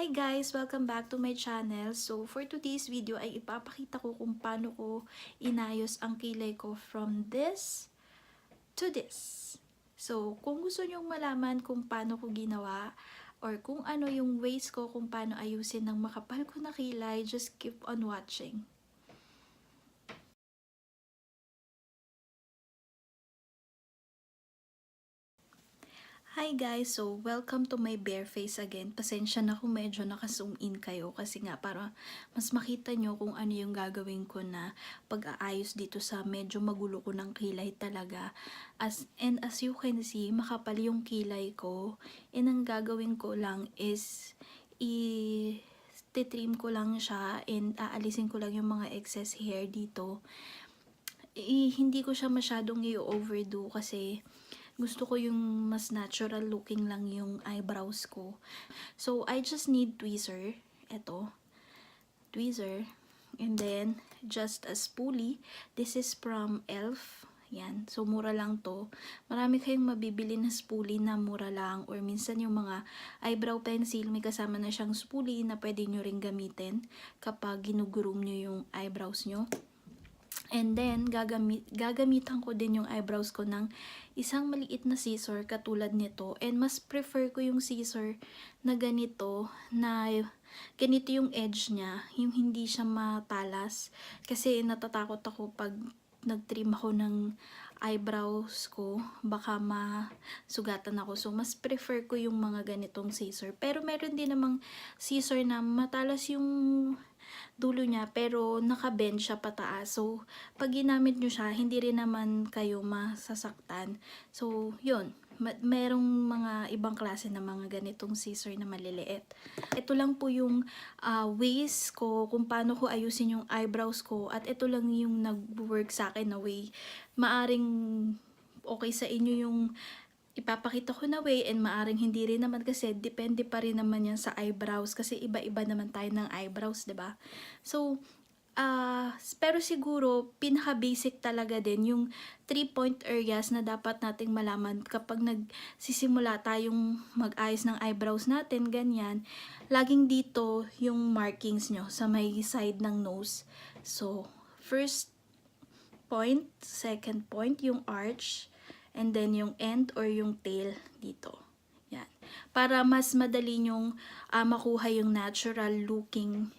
Hi guys! Welcome back to my channel. So for today's video ay ipapakita ko kung paano ko inayos ang kilay ko from this to this. So kung gusto nyong malaman kung paano ko ginawa or kung ano yung ways ko kung paano ayusin ng makapal ko na kilay, just keep on watching. Hi guys! So, welcome to my bare face again. Pasensya na kung medyo naka-zoom in kayo kasi nga para mas makita nyo kung ano yung gagawin ko na pag-aayos dito sa medyo magulo ko ng kilay talaga. As you can see, makapal yung kilay ko. And ang gagawin ko lang is titrim ko lang siya and aalisin ko lang yung mga excess hair dito. Hindi ko siya masyadong i-overdo kasi gusto ko yung mas natural looking lang yung eyebrows ko. So, I just need tweezer. Ito. Tweezer. And then, just a spoolie. This is from Elf. Yan. So, mura lang to. Marami kayong mabibili na spoolie na mura lang. Or minsan yung mga eyebrow pencil, may kasama na siyang spoolie na pwede nyo ring gamitin kapag ginugroom nyo yung eyebrows nyo. And then, gagamitan ko din yung eyebrows ko ng isang maliit na scissor katulad nito. And mas prefer ko yung scissor na ganito yung edge niya. Yung hindi siya matalas. Kasi natatakot ako pag nag-trim ako ng eyebrows ko, baka masugatan ako. So, mas prefer ko yung mga ganitong scissor. Pero meron din namang scissor na matalas yung dulo niya pero naka-bend siya pataas. So, pag ginamit nyo siya, hindi rin naman kayo masasaktan. So, yun. Merong mga ibang klase na mga ganitong scissor na maliliit. Ito lang po yung ways ko kung paano ko ayusin yung eyebrows ko. At ito lang yung nag-work sa akin na way. Maaring okay sa inyo yung ipapakita ko na way and maaring hindi rin naman kasi depende pa rin naman yan sa eyebrows kasi iba-iba naman tayo ng eyebrows, 'di ba? So, pero siguro pinaka-basic talaga din yung 3-point areas na dapat nating malaman kapag nagsisimula tayong mag-ayos ng eyebrows natin, ganyan. Laging dito yung markings nyo sa may side ng nose. So, first point, second point, yung arch, and then yung end or yung tail dito. Yan. Para mas madali nyong makuha yung natural looking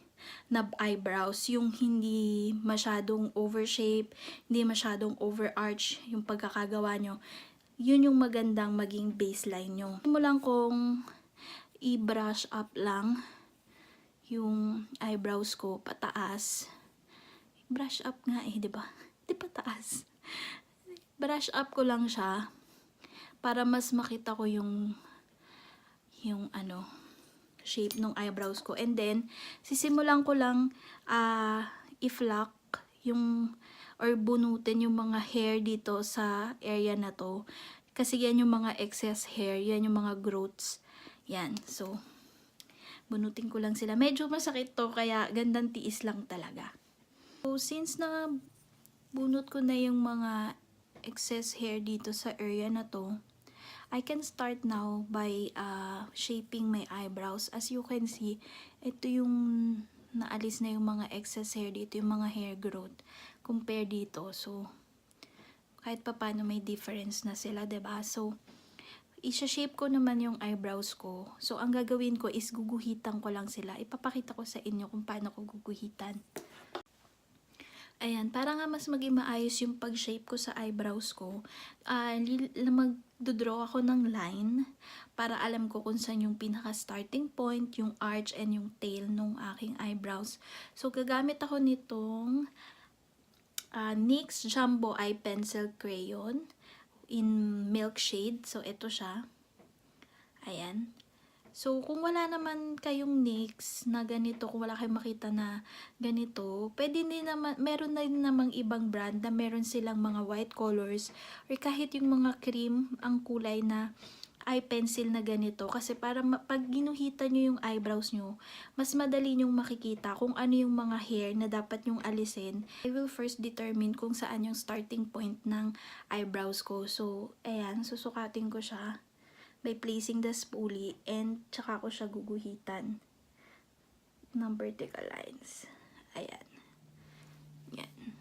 na eyebrows. Yung hindi masyadong overshape, hindi masyadong overarch yung pagkakagawa nyo. Yun yung magandang maging baseline nyo. Simulan kong i-brush up lang yung eyebrows ko pataas. Brush up nga di ba? Di pa taas. Brush up ko lang siya para mas makita ko yung shape ng eyebrows ko. And then, sisimulan ko lang i-flock yung or bunutin yung mga hair dito sa area na to. Kasi yan yung mga excess hair, yan yung mga growths. Yan. So, bunutin ko lang sila. Medyo masakit to kaya gandang tiis lang talaga. So, since na bunot ko na yung mga excess hair dito sa area na to, I can start now by shaping my eyebrows. As you can see, ito yung naalis na yung mga excess hair dito, yung mga hair growth compare dito. So, kahit pa paano may difference na sila, 'di ba? So, isa-shape ko naman yung eyebrows ko. So, ang gagawin ko is guguhitan ko lang sila. Ipapakita ko sa inyo kung paano ko guguhitan. Ayan, para nga mas maging maayos yung pag-shape ko sa eyebrows ko, magdodraw ako ng line para alam ko kung saan yung pinaka-starting point, yung arch, and yung tail ng aking eyebrows. So, gagamit ako nitong NYX Jumbo Eye Pencil Crayon in milk shade. So, ito siya. Ayan. So, kung wala naman kayong NYX na ganito, kung wala kayong makita na ganito, pwede din naman, meron na din namang ibang brand na meron silang mga white colors or kahit yung mga cream ang kulay na eye pencil na ganito. Kasi para pag ginuhitan nyo yung eyebrows nyo, mas madali nyong makikita kung ano yung mga hair na dapat nyong alisin. I will first determine kung saan yung starting point ng eyebrows ko. So, ayan, susukatin ko siya by placing the spoolie and tsaka ko siya guguhitan. ng vertical lines. Ayan. Yan.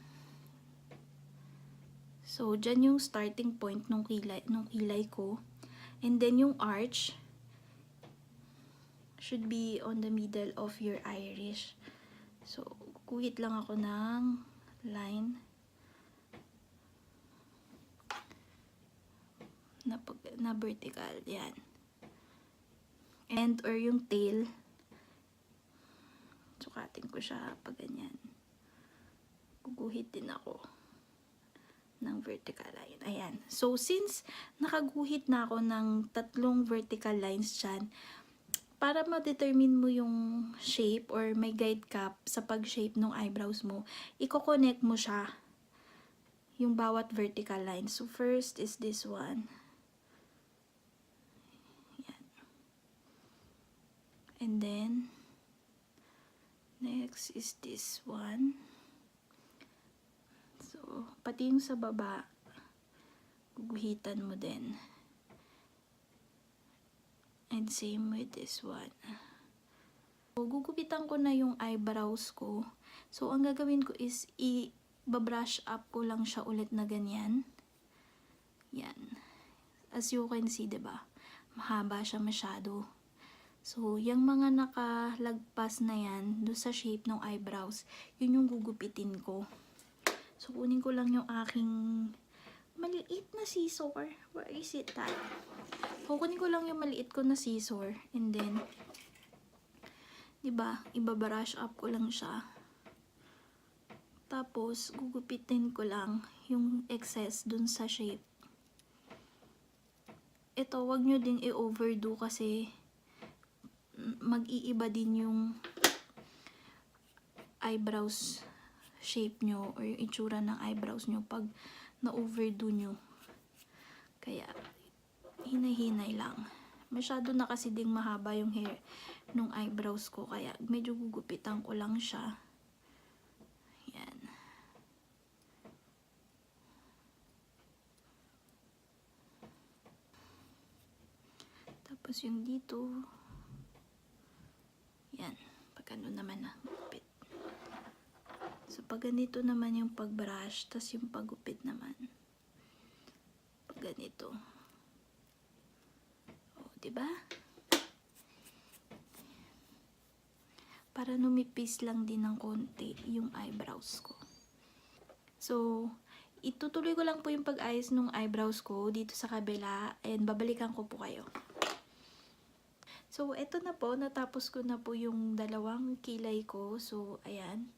So, dyan yung starting point nung kilay ko. And then yung arch should be on the middle of your iris. So, kuhit lang ako ng line na vertical. Yan. And or yung tail, sukatin ko siya pag ganyan. Guguhit din ako ng vertical line. Ayan. So, since nakaguhit na ako ng 3 vertical lines dyan, para ma-determine mo yung shape or may guide ka sa pag-shape ng eyebrows mo, i-connect mo siya, yung bawat vertical line. So, first is this one. Ayan. And then, next is this one. So, pati yung sa baba, guguhitan mo din. And same with this one. So, gugupitan ko na yung eyebrows ko. So, ang gagawin ko is i-brush up ko lang siya ulit na ganyan. Yan. As you can see, diba? Mahaba siya masyado. So, yung mga nakalagpas na yan, doon sa shape ng eyebrows, yun yung gugupitin ko. So, kunin ko lang yung aking maliit na scissor. Where is it at? Kukunin ko lang yung maliit ko na scissor. And then, diba, ibabrush up ko lang siya. Tapos, gugupitin ko lang yung excess dun sa shape. Ito, wag nyo ding i-overdo kasi mag-iiba din yung eyebrows shape nyo or yung itsura ng eyebrows nyo pag na-overdo nyo. Kaya, hinay-hinay lang. Masyado na kasi ding mahaba yung hair nung eyebrows ko. Kaya, medyo gugupitan ko lang siya. Yan. Tapos yung dito. Yan. Pag ano naman na, gupit. So, pag ganito naman yung pag-brush, tas yung pag-gupit naman. Pag ganito. O, diba? Para numipis lang din ng konti yung eyebrows ko. So, itutuloy ko lang po yung pag-ayos ng eyebrows ko dito sa kabila and babalikan ko po kayo. So, eto na po. Natapos ko na po yung 2 kilay ko. So, ayan.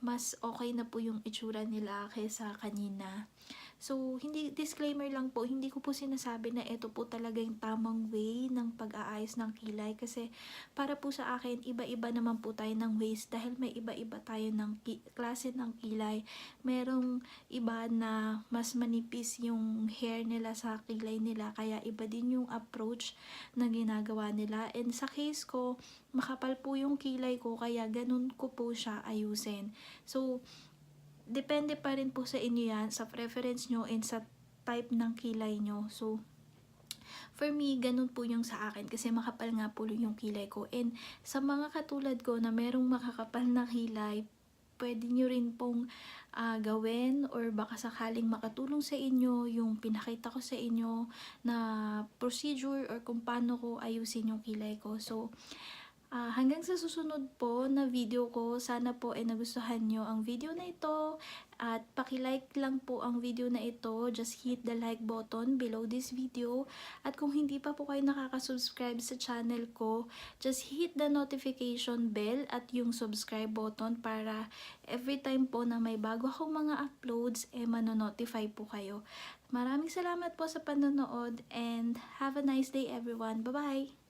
Mas okay na po yung itsura nila kaysa kanina. So, disclaimer lang po, hindi ko po sinasabi na ito po talaga yung tamang way ng pag-aayos ng kilay. Kasi, para po sa akin, iba-iba naman po tayo ng ways dahil may iba-iba tayo ng klase ng kilay. Merong iba na mas manipis yung hair nila sa kilay nila, kaya iba din yung approach na ginagawa nila. And sa case ko, makapal po yung kilay ko, kaya ganun ko po siya ayusin. So, depende pa rin po sa inyo yan, sa preference nyo and sa type ng kilay nyo. So, for me, ganun po yung sa akin kasi makapal nga po yung kilay ko. And sa mga katulad ko na merong makakapal na kilay, pwede nyo rin pong gawin or baka sakaling makatulong sa inyo yung pinakita ko sa inyo na procedure or kung paano ko ayusin yung kilay ko. So, hanggang sa susunod po na video ko, sana po ay nagustuhan nyo ang video na ito at paki-like lang po ang video na ito. Just hit the like button below this video at kung hindi pa po kayo nakaka-subscribe sa channel ko, just hit the notification bell at yung subscribe button para every time po na may bago akong mga uploads, manonotify po kayo. Maraming salamat po sa panonood and have a nice day everyone. Bye-bye!